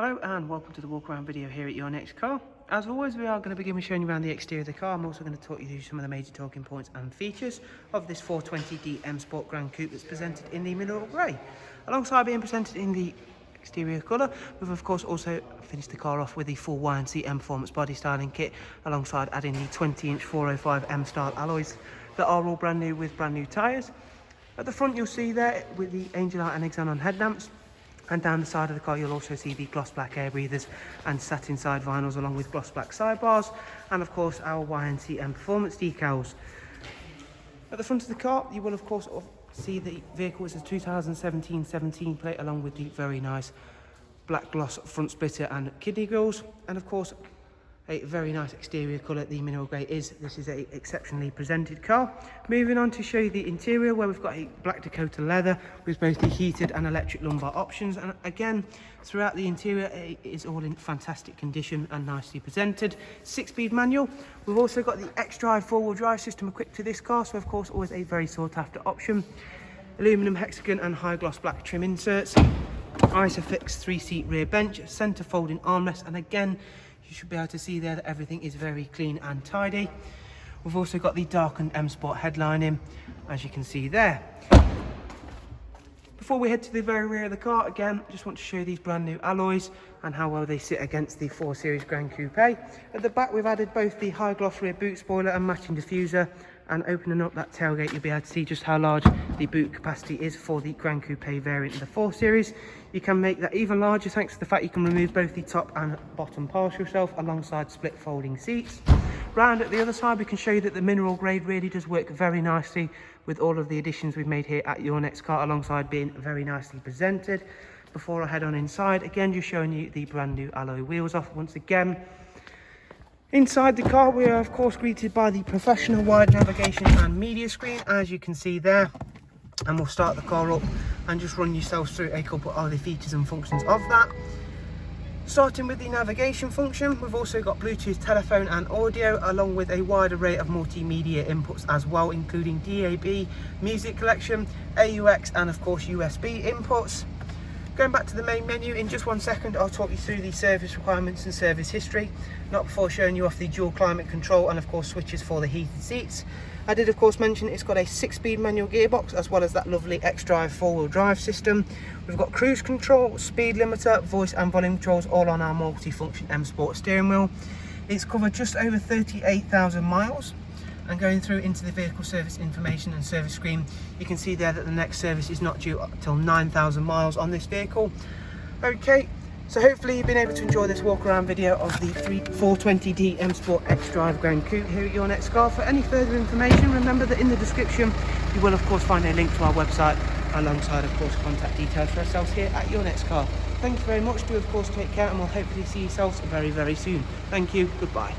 Hello and welcome to the walk around video here at Your Next Car. As always, we are going to begin with showing you around the exterior of the car. I'm also going to talk you through some of the major talking points and features of this 420D M Sport Gran Coupe that's presented in the mineral grey. Alongside being presented in the exterior colour, we've of course also finished the car off with the full YNC Mperformance body styling kit, alongside adding the 20-inch 405 M style alloys that are all brand new with brand new tyres. At the front you'll see there with the Angel Light and Xenon headlamps. And down the side of the car you'll also see the gloss black air breathers and satin side vinyls, along with gloss black sidebars, and of course our YNC Mperformance decals. At the front of the car you will of course see the vehicle is a 2017 plate, along with the very nice black gloss front splitter and kidney grills, and of course a very nice exterior colour the mineral grey is. This is a exceptionally presented car. Moving on to show you the interior, where we've got a black Dakota leather with both the heated and electric lumbar options, and again throughout the interior it is all in fantastic condition and nicely presented. 6-speed manual. We've also got the Xdrive 4-wheel drive system equipped to this car, so of course always a very sought after option. Aluminum hexagon and high gloss black trim inserts, Isofix 3-seat rear bench, centre folding armrest, and again you should be able to see there that everything is very clean and tidy. We've also got the darkened M Sport headlining, as you can see there. Before we head to the very rear of the car, again, I just want to show you these brand new alloys and how well they sit against the 4 Series Gran Coupe. At the back we've added both the high gloss rear boot spoiler and matching diffuser, and opening up that tailgate you'll be able to see just how large the boot capacity is for the Gran Coupe variant of the 4 Series. You can make that even larger thanks to the fact you can remove both the top and bottom partial shelf alongside split folding seats. Round at the other side we can show you that the mineral grey really does work very nicely with all of the additions we've made here at Your Next Car, alongside being very nicely presented. Before I head on inside, again just showing you the brand new alloy wheels off once again. Inside the car we are of course greeted by the professional wide navigation and media screen, as you can see there, and we'll start the car up and just run yourselves through a couple of the features and functions of that. Starting with the navigation function, we've also got Bluetooth telephone and audio, along with a wide array of multimedia inputs as well, including DAB, music collection, AUX, and of course USB inputs. Going back to the main menu, in just 1 second I'll talk you through the service requirements and service history, not before showing you off the dual climate control and of course switches for the heated seats. I did of course mention it's got a 6-speed manual gearbox, as well as that lovely Xdrive 4-wheel drive system. We've got cruise control, speed limiter, voice and volume controls, all on our multi-function M Sport steering wheel. It's covered just over 38,000 miles. And going through into the vehicle service information and service screen, you can see there that the next service is not due until 9,000 miles on this vehicle. Okay, so hopefully you've been able to enjoy this walk around video of the 420D M Sport Xdrive Gran Coupe here at Your Next Car. For any further information, remember that in the description you will of course find a link to our website, alongside of course contact details for ourselves here at Your Next Car. Thank you very much. Do of course take care, and we'll hopefully see yourselves very soon. Thank you. Goodbye.